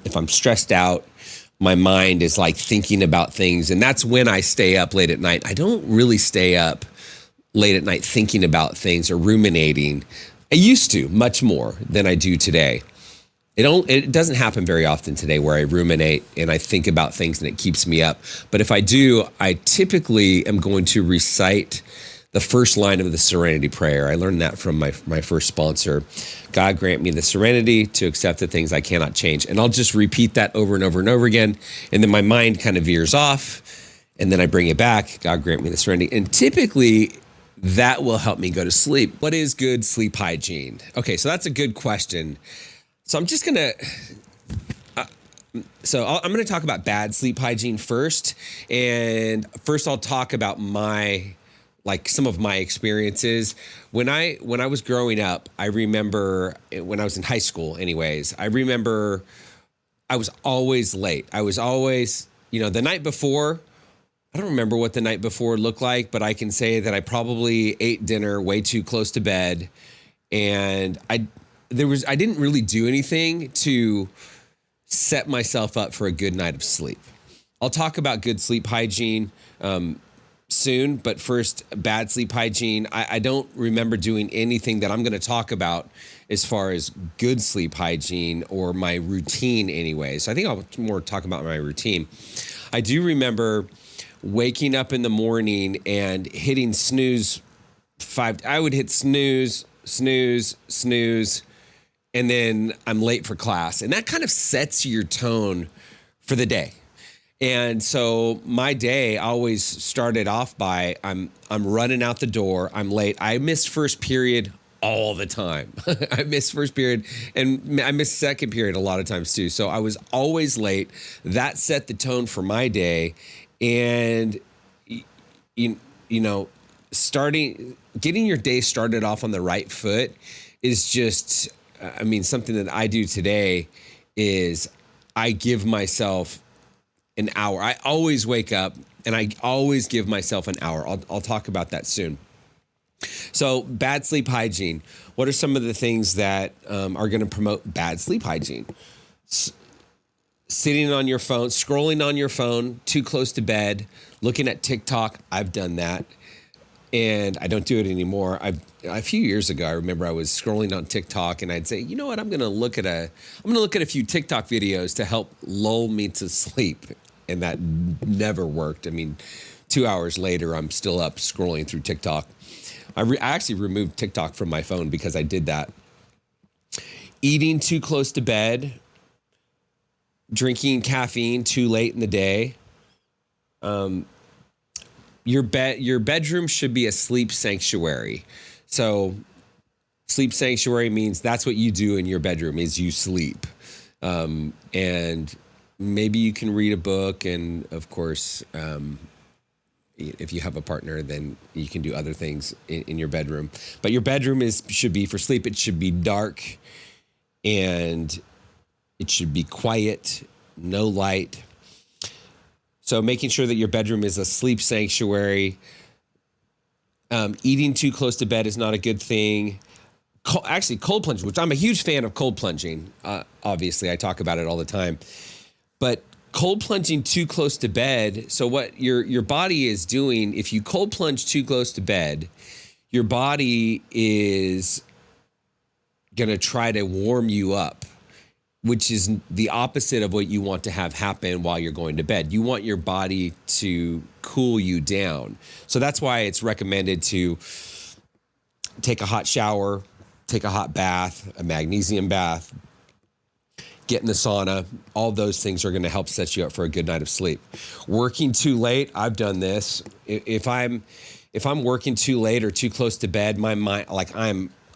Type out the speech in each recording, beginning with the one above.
if I'm stressed out, my mind is like thinking about things. And that's when I stay up late at night. I don't really stay up late at night thinking about things or ruminating. I used to much more than I do today. It doesn't happen very often today where I ruminate and I think about things and it keeps me up. But if I do, I typically am going to recite the first line of the Serenity Prayer. I learned that from my first sponsor. God grant me the serenity to accept the things I cannot change. And I'll just repeat that over and over and over again. And then my mind kind of veers off. And then I bring it back. God grant me the serenity. And typically that will help me go to sleep. What is good sleep hygiene? Okay, so that's a good question. So I'm just going to, I'm going to talk about bad sleep hygiene first. And first I'll talk about some of my experiences. When I was growing up, I remember when I was in high school anyways, I remember I was always late. I was always, the night before, I don't remember what the night before looked like, but I can say that I probably ate dinner way too close to bed. And I didn't really do anything to set myself up for a good night of sleep. I'll talk about good sleep hygiene soon, but first, bad sleep hygiene. I don't remember doing anything that I'm going to talk about as far as good sleep hygiene or my routine anyway. So I think I'll more talk about my routine. I do remember waking up in the morning and hitting snooze I would hit snooze, and then I'm late for class. And that kind of sets your tone for the day. And so my day always started off by I'm running out the door. I'm late. I missed first period all the time. I missed first period and I missed second period a lot of times too. So I was always late. That set the tone for my day. And getting your day started off on the right foot is just, something that I do today is I give myself an hour. I always wake up and I always give myself an hour. I'll talk about that soon. So bad sleep hygiene. What are some of the things that are going to promote bad sleep hygiene? Sitting on your phone, scrolling on your phone too close to bed, looking at TikTok. I've done that. And I don't do it anymore. A few years ago, I remember I was scrolling on TikTok and I'd say, you know what, I'm going to look at a few TikTok videos to help lull me to sleep. And that never worked. 2 hours later, I'm still up scrolling through TikTok. I actually removed TikTok from my phone because I did that. Eating too close to bed, drinking caffeine too late in the day. Your bedroom should be a sleep sanctuary. So sleep sanctuary means that's what you do in your bedroom is you sleep. And maybe you can read a book. And of course, if you have a partner, then you can do other things in your bedroom. But your bedroom should be for sleep. It should be dark and it should be quiet, no light. So making sure that your bedroom is a sleep sanctuary. Eating too close to bed is not a good thing. Cold plunging, which I'm a huge fan of cold plunging. Obviously, I talk about it all the time. But cold plunging too close to bed, so what your body is doing, if you cold plunge too close to bed, your body is going to try to warm you up, which is the opposite of what you want to have happen while you're going to bed. You want your body to cool you down. So that's why it's recommended to take a hot shower, take a hot bath, a magnesium bath, get in the sauna. All those things are going to help set you up for a good night of sleep. Working too late, I've done this. If I'm working too late or too close to bed, my mind,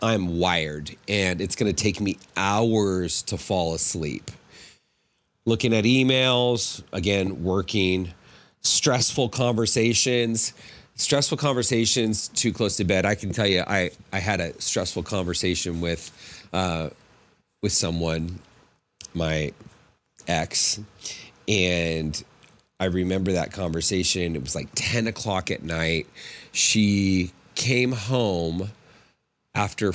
I'm wired and it's going to take me hours to fall asleep. Looking at emails, again, working, stressful conversations too close to bed. I can tell you, I had a stressful conversation with someone, my ex, and I remember that conversation. It was like 10 o'clock at night. She came home after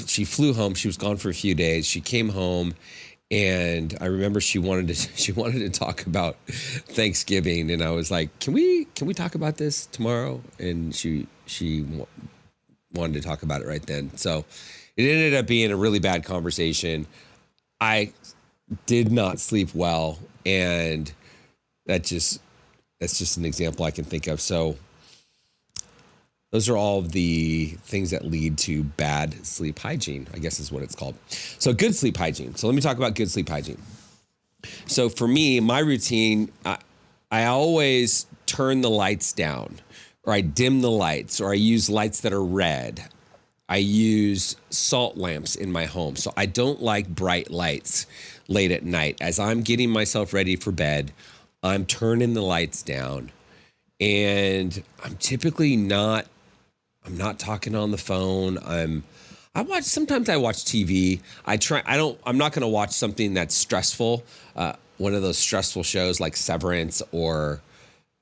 she flew home. She was gone for a few days. She came home And I remember she wanted to she wanted to talk about Thanksgiving, and I was like, "Can we talk about this tomorrow?" And wanted to talk about it right then. So it ended up being a really bad conversation. I did not sleep well, and that's just an example I can think of. So those are all of the things that lead to bad sleep hygiene, I guess is what it's called. So good sleep hygiene. So let me talk about good sleep hygiene. So for me, my routine, I always turn the lights down, or I dim the lights, or I use lights that are red. I use salt lamps in my home. So I don't like bright lights late at night. As I'm getting myself ready for bed, I'm turning the lights down, and I'm not talking on the phone. Sometimes I watch TV. I'm not going to watch something that's stressful. One of those stressful shows like Severance, or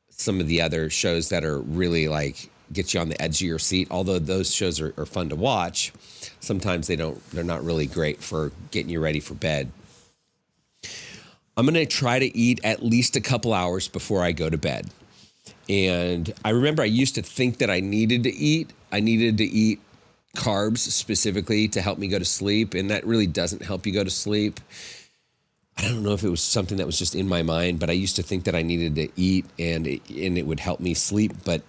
some of the other shows that are really like get you on the edge of your seat. Although those shows are fun to watch, sometimes they're not really great for getting you ready for bed. I'm going to try to eat at least a couple hours before I go to bed. And I remember I used to think that I needed to eat. I needed to eat carbs specifically to help me go to sleep. And that really doesn't help you go to sleep. I don't know if it was something that was just in my mind, but I used to think that I needed to eat and it would help me sleep. But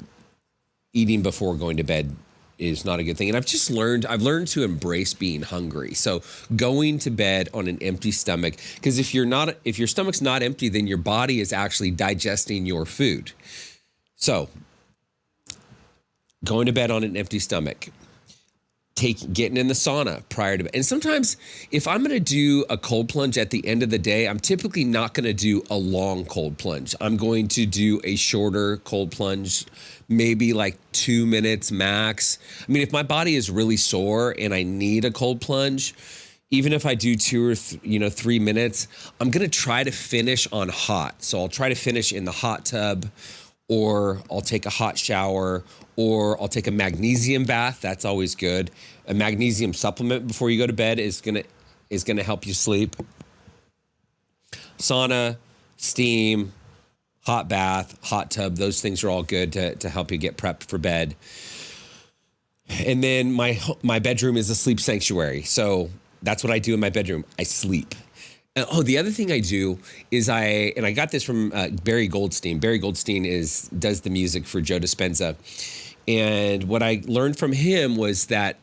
eating before going to bed is not a good thing. And I've learned to embrace being hungry. So going to bed on an empty stomach, because if your stomach's not empty, then your body is actually digesting your food. So, going to bed on an empty stomach, getting in the sauna prior to bed. And sometimes if I'm going to do a cold plunge at the end of the day, I'm typically not going to do a long cold plunge. I'm going to do a shorter cold plunge, maybe like 2 minutes max. I mean, if my body is really sore and I need a cold plunge, even if I do 2 or 3 minutes, I'm going to try to finish on hot. So I'll try to finish in the hot tub, or I'll take a hot shower, or I'll take a magnesium bath. That's always good. A magnesium supplement before you go to bed is gonna help you sleep. Sauna, steam, hot bath, hot tub, those things are all good to help you get prepped for bed. And then my bedroom is a sleep sanctuary. So that's what I do in my bedroom. I sleep. The other thing I do is I got this from Barry Goldstein. Barry Goldstein does the music for Joe Dispenza. And what I learned from him was that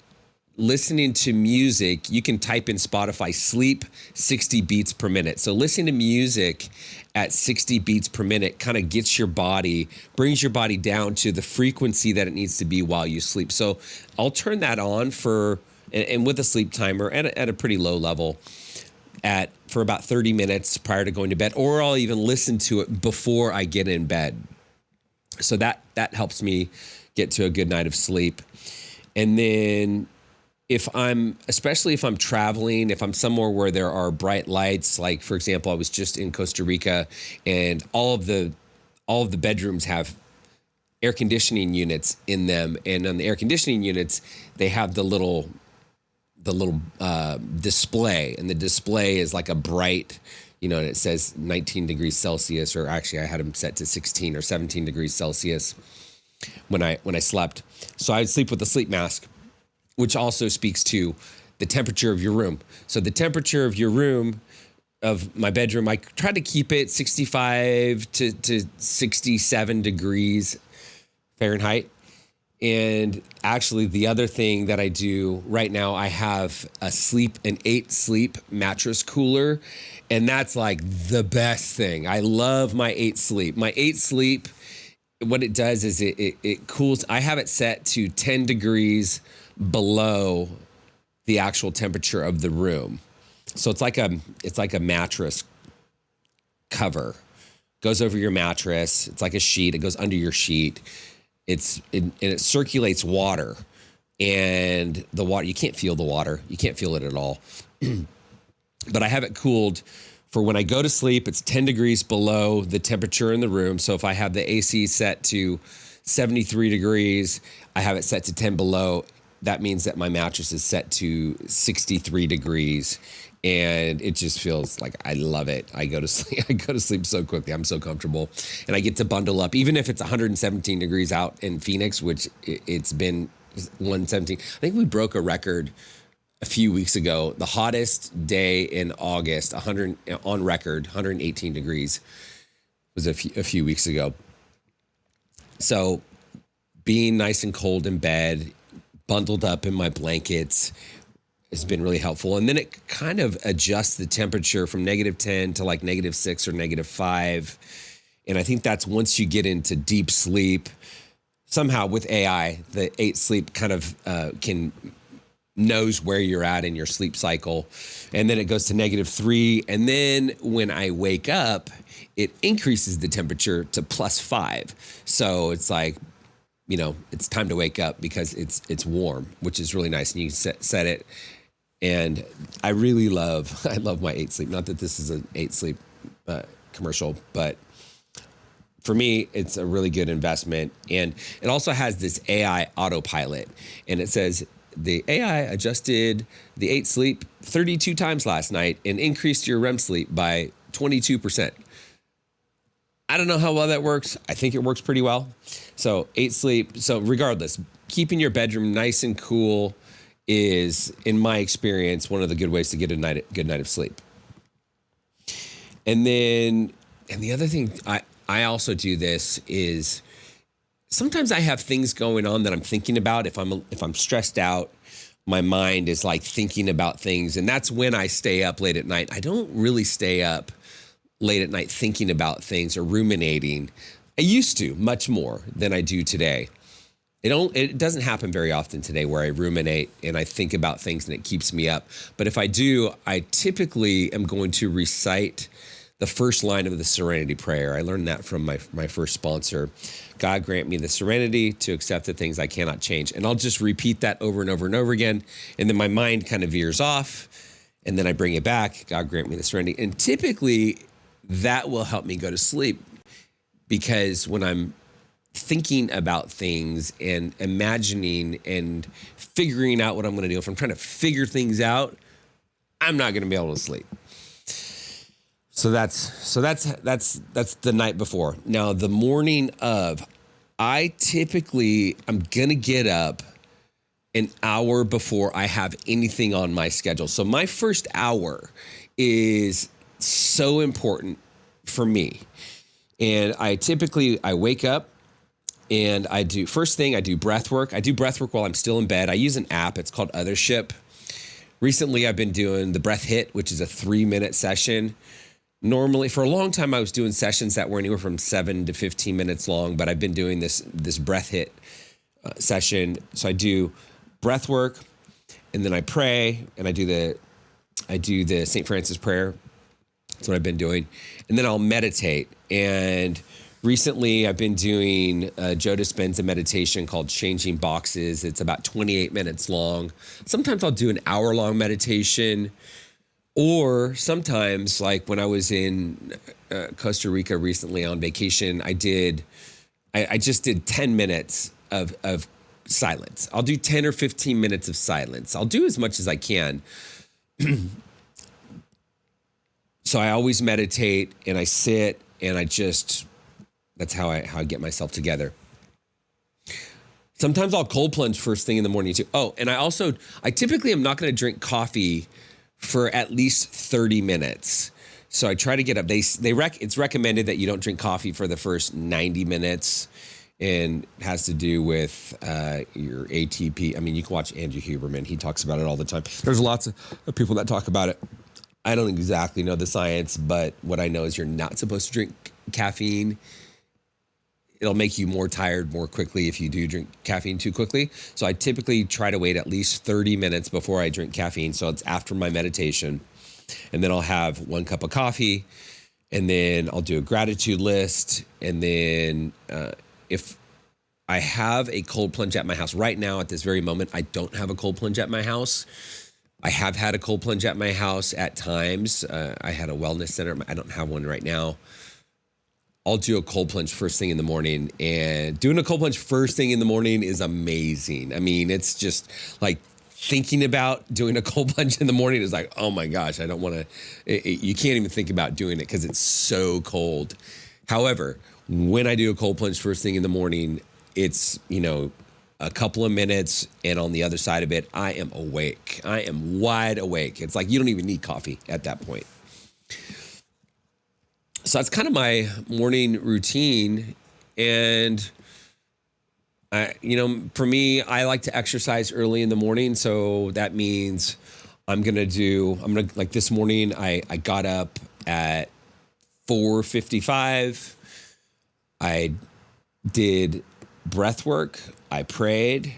listening to music, you can type in Spotify, sleep 60 beats per minute. So listening to music at 60 beats per minute kind of brings your body down to the frequency that it needs to be while you sleep. So I'll turn that on and with a sleep timer at a pretty low level, for about 30 minutes prior to going to bed, or I'll even listen to it before I get in bed. So that helps me get to a good night of sleep. And then especially if I'm traveling, if I'm somewhere where there are bright lights, like for example, I was just in Costa Rica, and all of the bedrooms have air conditioning units in them. And on the air conditioning units, they have the little display, and the display is like a bright, and it says 19 degrees Celsius, or actually I had them set to 16 or 17 degrees Celsius when I slept. So I'd sleep with a sleep mask, which also speaks to the temperature of your room. So the temperature of your room, of my bedroom, I try to keep it 65 to 67 degrees Fahrenheit. And actually, the other thing that I do right now, I have an 8 sleep mattress cooler, and that's like the best thing. I love my 8 sleep. My 8 sleep, what it does is it cools. I have it set to 10 degrees below the actual temperature of the room. So it's like a mattress cover. Goes over your mattress. It's like a sheet. It goes under your sheet. And it circulates water, and the water, you can't feel the water. You can't feel it at all. But I have it cooled for when I go to sleep. It's 10 degrees below the temperature in the room. So if I have the AC set to 73 degrees, I have it set to 10 below. that means that my mattress is set to 63 degrees, and it just feels like I love it. I go to sleep. I go to sleep so quickly. I'm so comfortable, and I get to bundle up, even if it's 117 degrees out in Phoenix, which it's been 117. I think we broke a record a few weeks ago. The hottest day in August, 100 on record, 118 degrees, was a few weeks ago. So being nice and cold in bed, bundled up in my blankets, has been really helpful. And then it kind of adjusts the temperature from -10 to like -6 or -5. And I think that's once you get into deep sleep. Somehow with AI, the 8 sleep kind of knows where you're at in your sleep cycle. And then it goes to -3. And then when I wake up, it increases the temperature to +5. So it's like, it's time to wake up because it's warm, which is really nice. And you set it. And I love my 8 sleep. Not that this is an 8 sleep commercial, but for me, it's a really good investment. And it also has this AI autopilot. And it says, the AI adjusted the 8 sleep 32 times last night and increased your REM sleep by 22%. I don't know how well that works. I think it works pretty well. So 8 sleep. So regardless, keeping your bedroom nice and cool is, in my experience, one of the good ways to get a good night of sleep. And the other thing I also do this is sometimes I have things going on that I'm thinking about. If I'm stressed out, my mind is like thinking about things, and that's when I stay up late at night. I don't really stay up late at night thinking about things or ruminating. I used to much more than I do today. It doesn't happen very often today where I ruminate and I think about things and it keeps me up. But if I do, I typically am going to recite the first line of the Serenity Prayer. I learned that from my first sponsor. God grant me the serenity to accept the things I cannot change. And I'll just repeat that over and over and over again. And then my mind kind of veers off. And then I bring it back. God grant me the serenity. And typically that will help me go to sleep, because when I'm thinking about things and imagining and figuring out what I'm going to do, if I'm trying to figure things out, I'm not going to be able to sleep. So that's the night before. Now the morning of, I'm gonna get up an hour before I have anything on my schedule. So my first hour is so important for me. And I wake up and I do breath work. I do breath work while I'm still in bed. I use an app. It's called Othership. Recently I've been doing the breath hit, which is a 3-minute session. Normally, for a long time, I was doing sessions that were anywhere from 7 to 15 minutes long, but I've been doing this breath hit session. So I do breath work, and then I pray, and I do the St. Francis prayer. That's what I've been doing. And then I'll meditate. And recently, I've been doing Joe Dispenza meditation called Changing Boxes. It's about 28 minutes long. Sometimes I'll do an hour-long meditation. Or sometimes, like when I was in Costa Rica recently on vacation, I just did 10 minutes of silence. I'll do 10 or 15 minutes of silence. I'll do as much as I can. So I always meditate and I sit and that's how I get myself together. Sometimes I'll cold plunge first thing in the morning too. Oh, and I typically am not going to drink coffee for at least 30 minutes. So I try to get up. It's recommended that you don't drink coffee for the first 90 minutes, and it has to do with your ATP. I mean, you can watch Andrew Huberman. He talks about it all the time. There's lots of people that talk about it. I don't exactly know the science, but what I know is you're not supposed to drink caffeine. It'll make you more tired more quickly if you do drink caffeine too quickly. So I typically try to wait at least 30 minutes before I drink caffeine. So it's after my meditation. And then I'll have 1 cup of coffee. And then I'll do a gratitude list. And then if I have a cold plunge at my house, right now at this very moment, I don't have a cold plunge at my house. I have had a cold plunge at my house at times. I had a wellness center. I don't have one right now. I'll do a cold plunge first thing in the morning. And doing a cold plunge first thing in the morning is amazing. I mean, it's just like thinking about doing a cold plunge in the morning is like, oh my gosh, I don't want to, you can't even think about doing it because it's so cold. However, when I do a cold plunge first thing in the morning, it's, a couple of minutes, and on the other side of it, I am awake. I am wide awake. It's like you don't even need coffee at that point. So that's kind of my morning routine. And for me, I like to exercise early in the morning. So that means like this morning, I got up at 4:55. I did breath work. I prayed.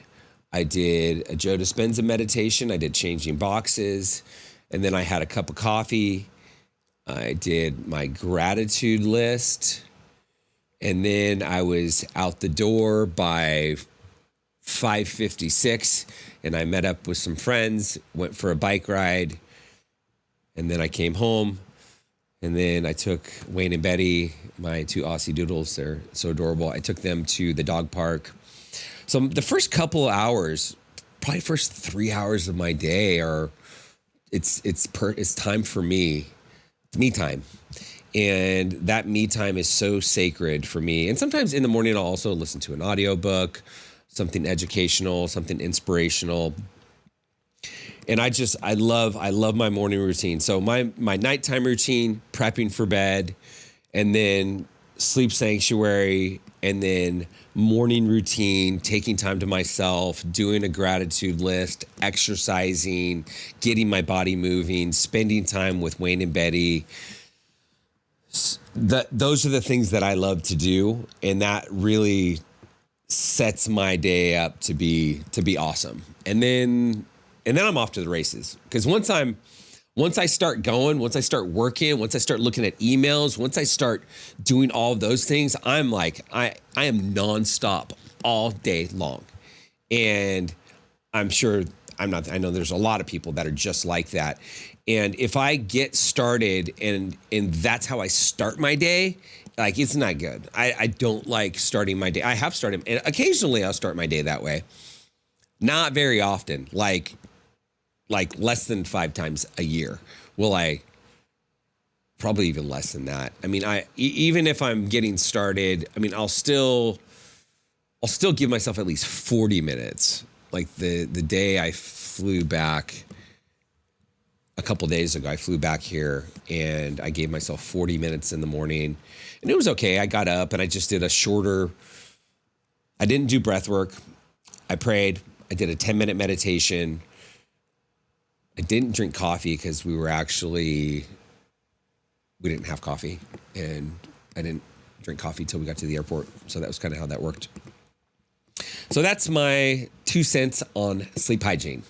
I did a Joe Dispenza meditation. I did changing boxes. And then I had a cup of coffee. I did my gratitude list. And then I was out the door by 5:56. And I met up with some friends, went for a bike ride. And then I came home. And then I took Wayne and Betty, my two Aussie doodles, they're so adorable. I took them to the dog park. So the first couple of hours, probably first 3 hours of my day it's time for me. It's me time. And that me time is so sacred for me. And sometimes in the morning, I'll also listen to an audiobook, something educational, something inspirational. And I love my morning routine. So my nighttime routine, prepping for bed, and then sleep sanctuary, and then morning routine, taking time to myself, doing a gratitude list, exercising, getting my body moving, spending time with Wayne and Betty. Those are the things that I love to do, and that really sets my day up to be awesome. And then I'm off to the races. Because once I start going, once I start working, once I start looking at emails, once I start doing all of those things, I'm like, I am nonstop all day long. And I know there's a lot of people that are just like that. And if I get started and that's how I start my day, like it's not good. I don't like starting my day. I have started, and occasionally I'll start my day that way. Not very often, like less than 5 times a year will I, probably even less than that. I mean, even if I'm getting started, I mean, I'll still give myself at least 40 minutes. Like the day I flew back a couple days ago, I flew back here and I gave myself 40 minutes in the morning, and it was okay. I got up and I just did I didn't do breath work. I prayed. I did a 10-minute meditation. I didn't drink coffee because we didn't have coffee, and I didn't drink coffee till we got to the airport. So that was kind of how that worked. So that's my 2 cents on sleep hygiene.